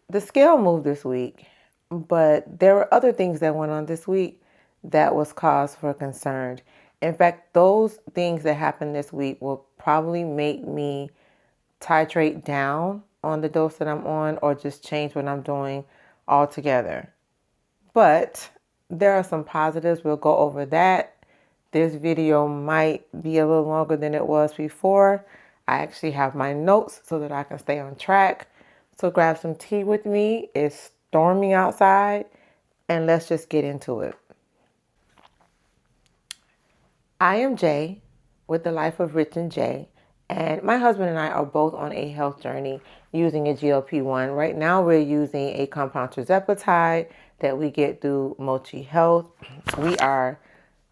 the scale moved this week, but there were other things that went on this week that was cause for concern. In fact, those things that happened this week will probably make me titrate down on the dose that I'm on or just change what I'm doing altogether. But there are some positives. We'll go over that. This video might be a little longer than it was before. I actually have my notes so that I can stay on track. So grab some tea with me. It's storming outside, and let's just get into it. I am Jay with the Life of Rich and Jay, and my husband and I are both on a health journey using a GLP-1. Right now we're using a compound tirzepetide that we get through Mochi Health. We are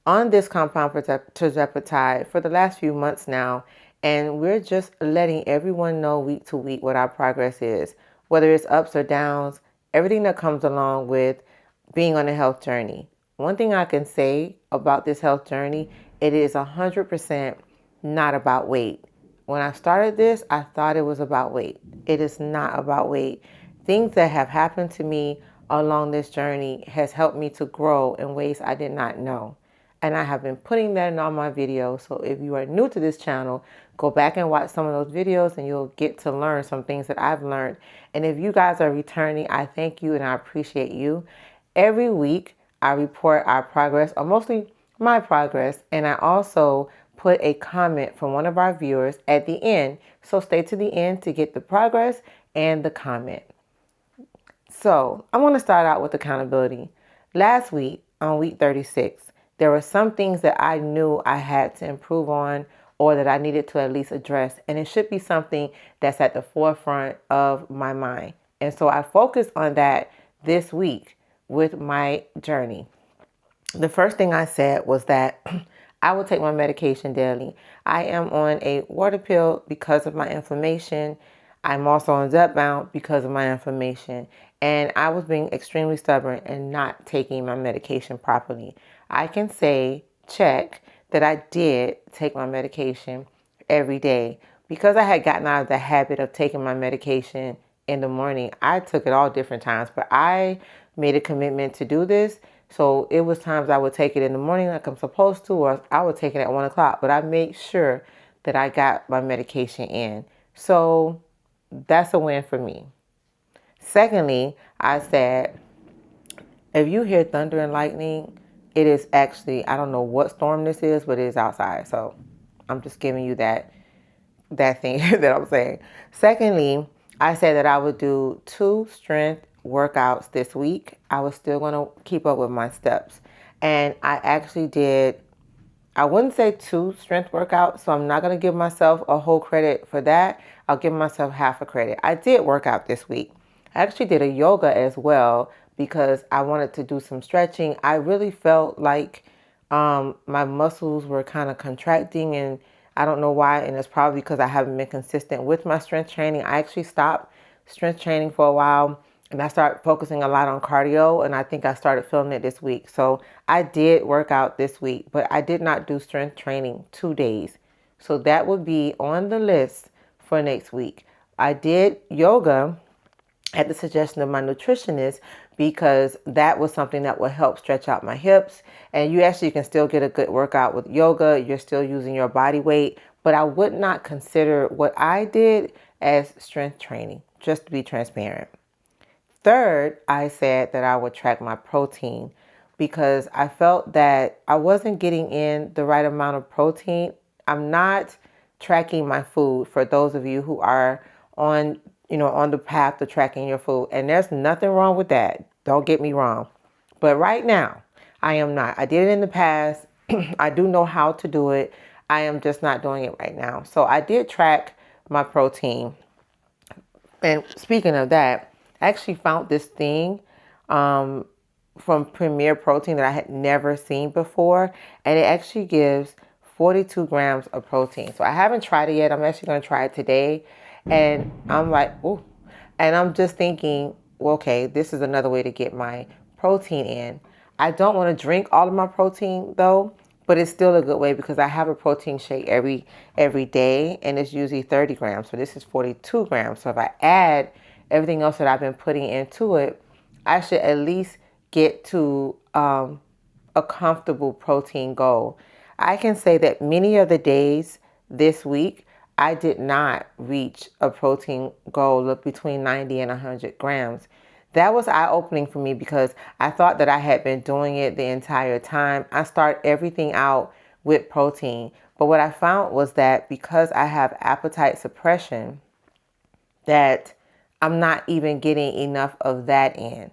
on this compound tirzepatide for the last few months now, and we're just letting everyone know week to week what our progress is, whether it's ups or downs, everything that comes along with being on a health journey. One thing I can say about this health journey, it is 100% not about weight. When I started this, I thought it was about weight. It is not about weight. Things that have happened to me along this journey has helped me to grow in ways I did not know. And I have been putting that in all my videos. So if you are new to this channel, go back and watch some of those videos and you'll get to learn some things that I've learned. And if you guys are returning, I thank you and I appreciate you. Every week, I report our progress, or mostly my progress, and I also put a comment from one of our viewers at the end. So stay to the end to get the progress and the comment. So I want to start out with accountability. Last week, on week 36, there were some things that I knew I had to improve on or that I needed to at least address. And it should be something that's at the forefront of my mind. And so I focused on that this week with my journey. The first thing I said was that I will take my medication daily. I am on a water pill because of my inflammation. I'm also on Zepbound because of my inflammation. And I was being extremely stubborn and not taking my medication properly. I can say, check, that I did take my medication every day. Because I had gotten out of the habit of taking my medication in the morning, I took it all different times. But I made a commitment to do this. So it was times I would take it in the morning like I'm supposed to, or I would take it at 1 o'clock. But I made sure that I got my medication in. So that's a win for me. Secondly, I said, if you hear thunder and lightning, it is actually, I don't know what storm this is, but it is outside. So I'm just giving you that thing that I'm saying. Secondly, I said that I would do 2 strength workouts this week. I was still going to keep up with my steps. And I actually did, I wouldn't say 2 strength workouts, so I'm not going to give myself a whole credit for that. I'll give myself half a credit. I did work out this week. I actually did a yoga as well because I wanted to do some stretching. I really felt like my muscles were kind of contracting, and I don't know why, and it's probably because I haven't been consistent with my strength training. I actually stopped strength training for a while, and I started focusing a lot on cardio, and I think I started feeling it this week. So I did work out this week, but I did not do strength training 2 days. So that would be on the list for next week. I did yoga at the suggestion of my nutritionist because that was something that would help stretch out my hips. And you actually can still get a good workout with yoga. You're still using your body weight, but I would not consider what I did as strength training, just to be transparent. Third, I said that I would track my protein because I felt that I wasn't getting in the right amount of protein. I'm not tracking my food for those of you who are on the path to tracking your food. And there's nothing wrong with that. Don't get me wrong. But right now, I am not. I did it in the past. I do know how to do it. I am just not doing it right now. So I did track my protein. And speaking of that, I actually found this thing from Premier Protein that I had never seen before. And it actually gives 42 grams of protein. So I haven't tried it yet. I'm actually going to try it today. And I'm like, oh, and I'm just thinking, well, okay, this is another way to get my protein in. I don't want to drink all of my protein though, but it's still a good way because I have a protein shake every day and it's usually 30 grams. So this is 42 grams. So if I add everything else that I've been putting into it, I should at least get to a comfortable protein goal. I can say that many of the days this week, I did not reach a protein goal of between 90 and 100 grams. That was eye-opening for me because I thought that I had been doing it the entire time. I start everything out with protein. But what I found was that because I have appetite suppression, that I'm not even getting enough of that in.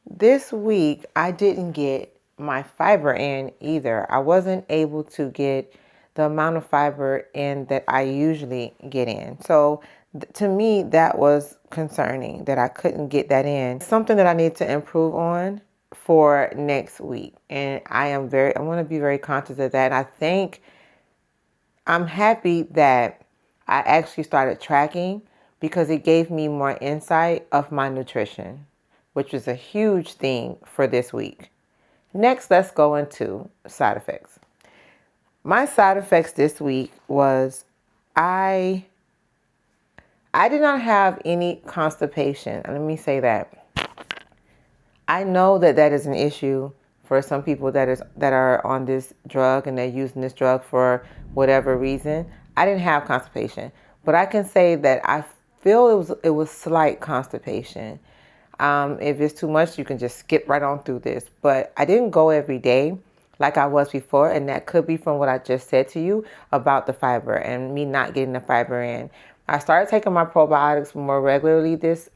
This week, I didn't get my fiber in either. I wasn't able to get the amount of fiber in that I usually get in. So to me, that was concerning that I couldn't get that in. Something that I need to improve on for next week. And I want to be very conscious of that. And I think I'm happy that I actually started tracking because it gave me more insight of my nutrition, which was a huge thing for this week. Next, let's go into side effects. My side effects this week was I did not have any constipation. Let me say that. I know that that is an issue for some people that are on this drug and they're using this drug for whatever reason. I didn't have constipation, but I can say that I feel it was slight constipation. If it's too much, you can just skip right on through this. But I didn't go every day like I was before, and that could be from what I just said to you about the fiber and me not getting the fiber in. I started taking my probiotics more regularly this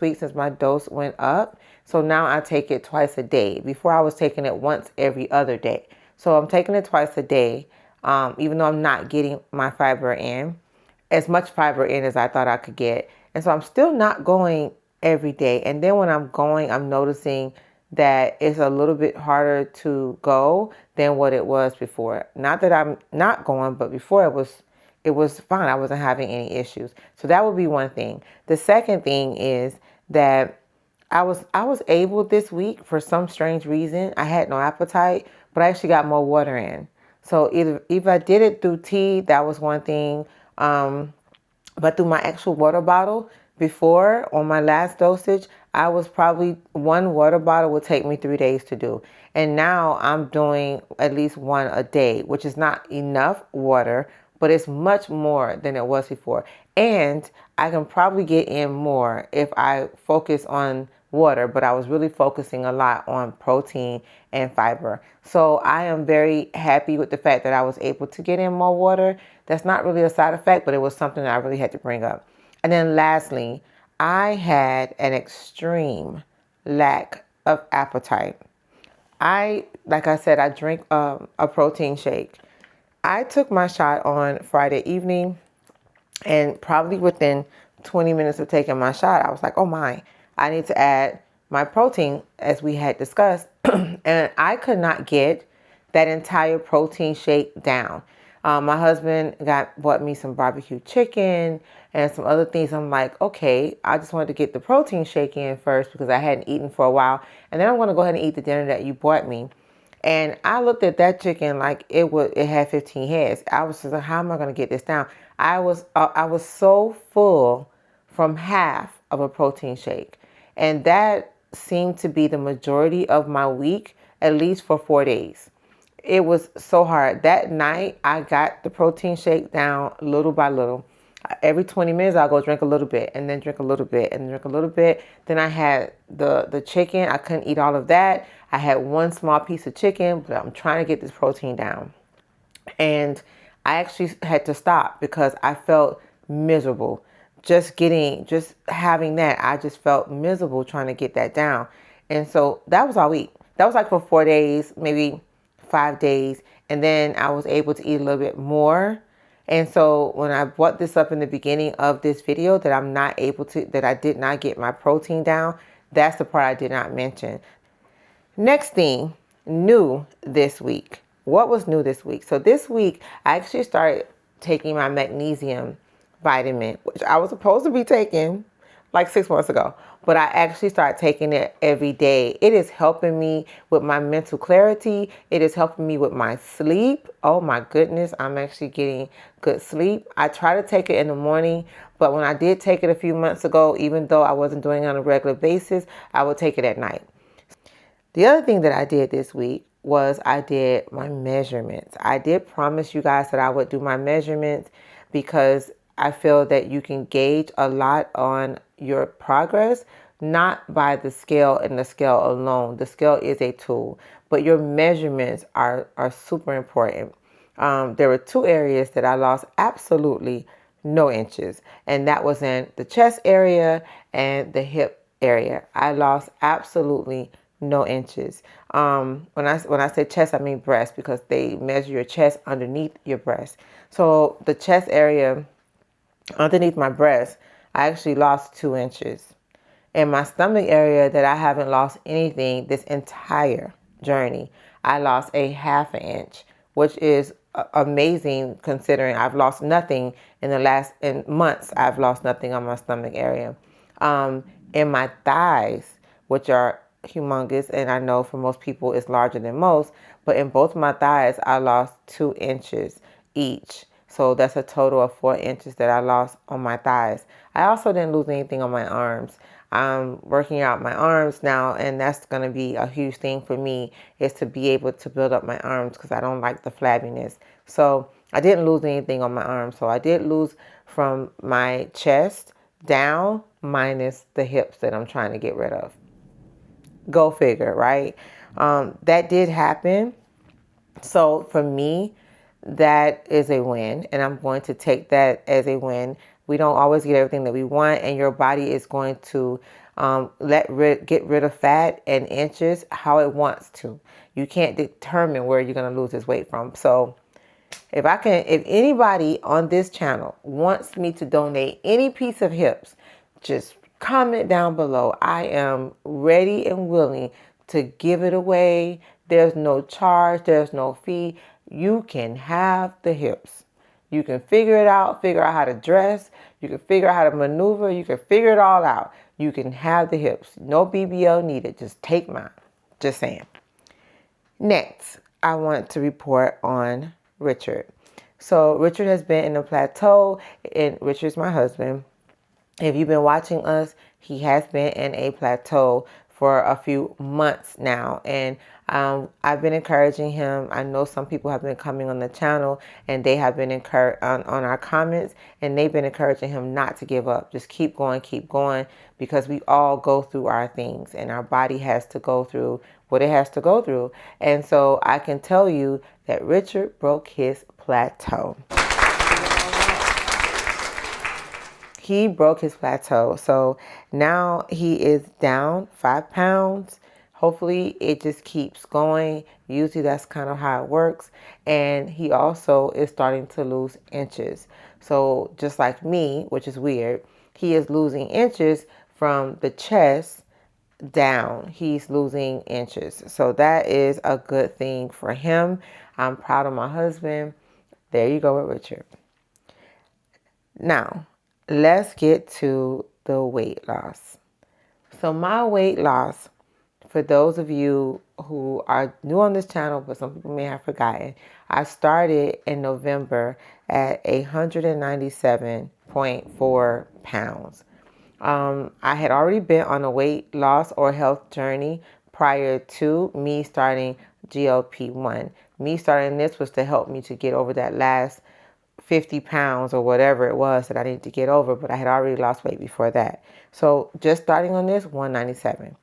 week since my dose went up. So now I take it twice a day. Before I was taking it once every other day. So I'm taking it twice a day, even though I'm not getting my fiber in, as much fiber in as I thought I could get. And so I'm still not going every day. And then when I'm going, I'm noticing that it's a little bit harder to go than what it was before. Not that I'm not going, but before it was fine. I wasn't having any issues. So that would be one thing. The second thing is that I was able this week for some strange reason. I had no appetite, but I actually got more water in. So either if I did it through tea, that was one thing. But through my actual water bottle, before on my last dosage, I was probably one water bottle would take me 3 days to do. And now I'm doing at least one a day, which is not enough water, but it's much more than it was before. And I can probably get in more if I focus on water, but I was really focusing a lot on protein and fiber. So I am very happy with the fact that I was able to get in more water. That's not really a side effect, but it was something that I really had to bring up. And then lastly, I had an extreme lack of appetite. Like I said, I drink a protein shake. I took my shot on Friday evening, and probably within 20 minutes of taking my shot, I was like, oh my, I need to add my protein as we had discussed. And I could not get that entire protein shake down. My husband bought me some barbecue chicken and some other things. I'm like, okay, I just wanted to get the protein shake in first because I hadn't eaten for a while. And then I'm going to go ahead and eat the dinner that you bought me. And I looked at that chicken like it had 15 heads. I was just like, how am I going to get this down? I was so full from half of a protein shake. And that seemed to be the majority of my week, at least for 4 days. It was so hard. That night, I got the protein shake down little by little. Every 20 minutes, I'll go drink a little bit and then drink a little bit and drink a little bit. Then I had the chicken. I couldn't eat all of that. I had one small piece of chicken, but I'm trying to get this protein down. And I actually had to stop because I felt miserable. Just having that, I just felt miserable trying to get that down. And so that was all week. That was like for 4 days, maybe 5 days. And then I was able to eat a little bit more. And so when I brought this up in the beginning of this video that I did not get my protein down, that's the part I did not mention. Next thing, new this week. What was new this week? So this week, I actually started taking my magnesium vitamin, which I was supposed to be taking like 6 months ago. But I actually started taking it every day. It is helping me with my mental clarity. It is helping me with my sleep. Oh my goodness, I'm actually getting good sleep. I try to take it in the morning, but when I did take it a few months ago, even though I wasn't doing it on a regular basis, I would take it at night. The other thing that I did this week was I did my measurements. I did promise you guys that I would do my measurements because I feel that you can gauge a lot on your progress, not by the scale and the scale alone. The scale is a tool, but your measurements are super important. There were two areas that I lost absolutely no inches, and that was in the chest area and the hip area. I lost absolutely no inches. When I say chest, I mean breast, because they measure your chest underneath your breast. So the chest area underneath my breast, I actually lost 2 inches. In my stomach area, that I haven't lost anything this entire journey, I lost a half an inch, which is amazing considering I've lost nothing in months. I've lost nothing on my stomach area. In my thighs, which are humongous, and I know for most people it's larger than most, but in both my thighs, I lost 2 inches each. So that's a total of 4 inches that I lost on my thighs. I also didn't lose anything on my arms. I'm working out my arms now, and that's going to be a huge thing for me, is to be able to build up my arms, because I don't like the flabbiness. So I didn't lose anything on my arms. So I did lose from my chest down, minus the hips that I'm trying to get rid of. Go figure, right? That did happen. So for me, that is a win, and I'm going to take that as a win. We don't always get everything that we want, and your body is going to get rid of fat and inches how it wants to. You can't determine where you're going to lose this weight from. So if anybody on this channel wants me to donate any piece of hips, just comment down below. I am ready and willing to give it away. There's no charge. There's no fee. You can have the hips. You can figure out how to dress. You can figure out how to maneuver. You can figure it all out. You can have the hips. No BBL needed. Just take mine. Just saying. Next, I want to report on Richard. So Richard has been in a plateau, and Richard's my husband. If you've been watching us, he has been in a plateau for a few months now, and I've been encouraging him. I know some people have been coming on the channel, and they have been encouraged on our comments, and they've been encouraging him not to give up. Just keep going, because we all go through our things, and our body has to go through what it has to go through. And so I can tell you that Richard broke his plateau. He broke his plateau. So now he is down 5 pounds. Hopefully it just keeps going. Usually that's kind of how it works. And he also is starting to lose inches. So just like me, which is weird, he is losing inches from the chest down. He's losing inches. So that is a good thing for him. I'm proud of my husband. There you go with Richard. Now, let's get to the weight loss. So my weight loss, for those of you who are new on this channel, but some people may have forgotten, I started in November at 197.4 pounds. I had already been on a weight loss or health journey prior to me starting GLP-1. Me starting this was to help me to get over that last 50 pounds or whatever it was that I needed to get over, but I had already lost weight before that. So just starting on this, 197.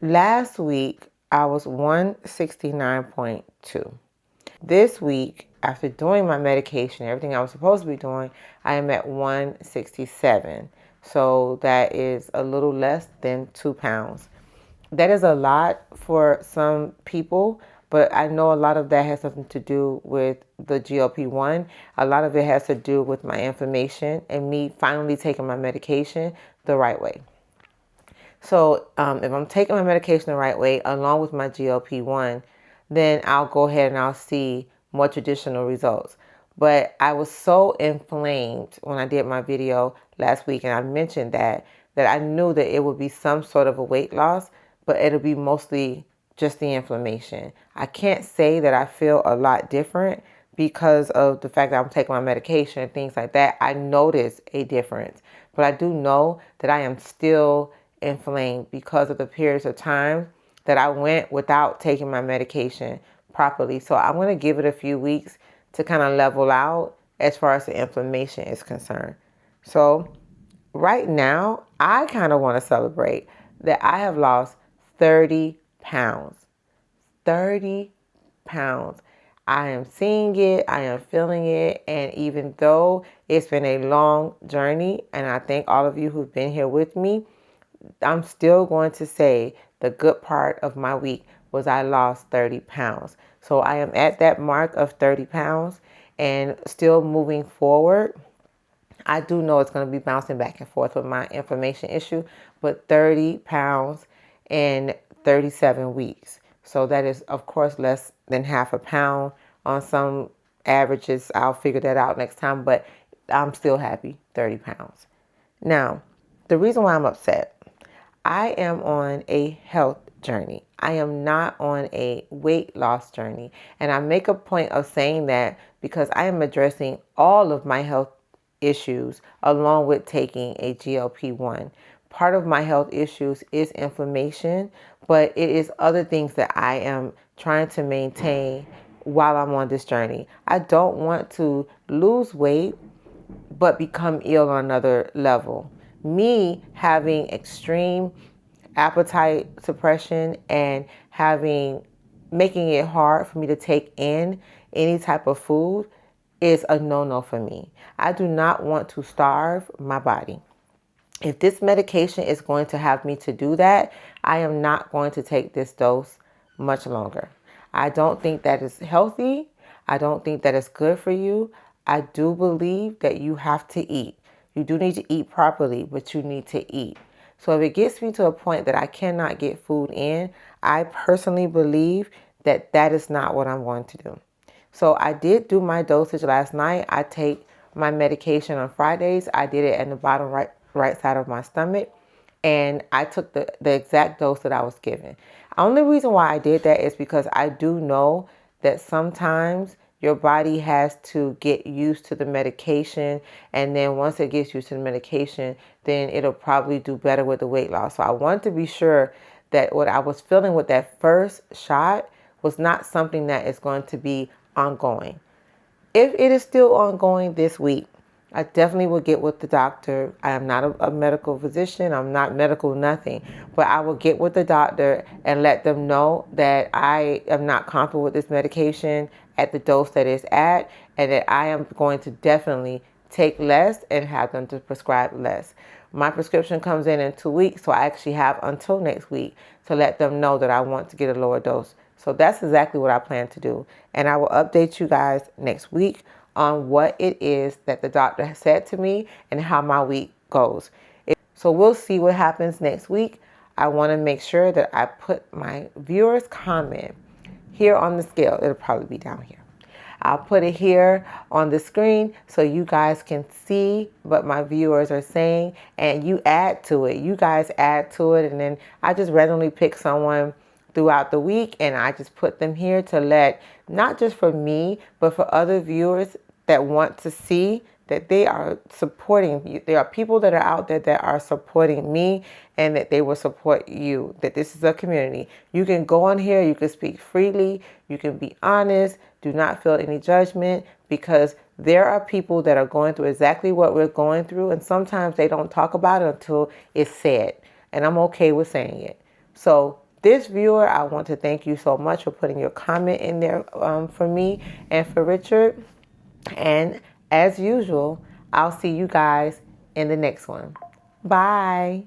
Last week, I was 169.2. This week, after doing my medication, everything I was supposed to be doing, I am at 167. So that is a little less than 2 pounds. That is a lot for some people, but I know a lot of that has something to do with the GLP-1. A lot of it has to do with my inflammation and me finally taking my medication the right way. So if I'm taking my medication the right way, along with my GLP-1, then I'll go ahead and I'll see more traditional results. But I was so inflamed when I did my video last week, and I mentioned that that I knew that it would be some sort of a weight loss, but it'll be mostly just the inflammation. I can't say that I feel a lot different because of the fact that I'm taking my medication and things like that. I notice a difference, but I do know that I am still inflamed because of the periods of time that I went without taking my medication properly. So I'm going to give it a few weeks to kind of level out as far as the inflammation is concerned. So right now, I kind of want to celebrate that I have lost 30 pounds. 30 pounds. I am seeing it, I am feeling it, and even though it's been a long journey, and I thank all of you who've been here with me, I'm still going to say the good part of my week was I lost 30 pounds. So I am at that mark of 30 pounds and still moving forward. I do know it's going to be bouncing back and forth with my inflammation issue, but 30 pounds in 37 weeks. So that is, of course, less than half a pound on some averages. I'll figure that out next time, but I'm still happy, 30 pounds. Now, the reason why I'm upset, I am on a health journey. I am not on a weight loss journey. And I make a point of saying that because I am addressing all of my health issues along with taking a GLP-1. Part of my health issues is inflammation, but it is other things that I am trying to maintain while I'm on this journey. I don't want to lose weight but become ill on another level. Me having extreme appetite suppression and making it hard for me to take in any type of food is a no-no for me. I do not want to starve my body. If this medication is going to have me to do that, I am not going to take this dose much longer. I don't think that is healthy. I don't think that is good for you. I do believe that you have to eat. You do need to eat properly, but you need to eat. So if it gets me to a point that I cannot get food in, I personally believe that that is not what I'm going to do. So I did do my dosage last night. I take my medication on Fridays. I did it in the bottom right side of my stomach. And I took the exact dose that I was given. The only reason why I did that is because I do know that sometimes your body has to get used to the medication. And then once it gets used to the medication, then it'll probably do better with the weight loss. So I want to be sure that what I was feeling with that first shot was not something that is going to be ongoing. If it is still ongoing this week, I definitely will get with the doctor. I am not a medical physician. I'm not medical nothing. But I will get with the doctor and let them know that I am not comfortable with this medication at the dose that it's at, and that I am going to definitely take less and have them to prescribe less. My prescription comes in 2 weeks, so I actually have until next week to let them know that I want to get a lower dose. So that's exactly what I plan to do. And I will update you guys next week on what it is that the doctor has said to me and how my week goes. So we'll see what happens next week. I want to make sure that I put my viewers' comment here on the scale. It'll probably be down here. I'll put it here on the screen so you guys can see what my viewers are saying, and you add to it. You guys add to it, and then I just randomly pick someone throughout the week, and I just put them here to let, not just for me, but for other viewers that want to see that they are supporting you. There are people that are out there that are supporting me, and that they will support you, that this is a community. You can go on here, you can speak freely, you can be honest, do not feel any judgment, because there are people that are going through exactly what we're going through, and sometimes they don't talk about it until it's said, and I'm okay with saying it. So this viewer, I want to thank you so much for putting your comment in there for me and for Richard. And as usual, I'll see you guys in the next one. Bye.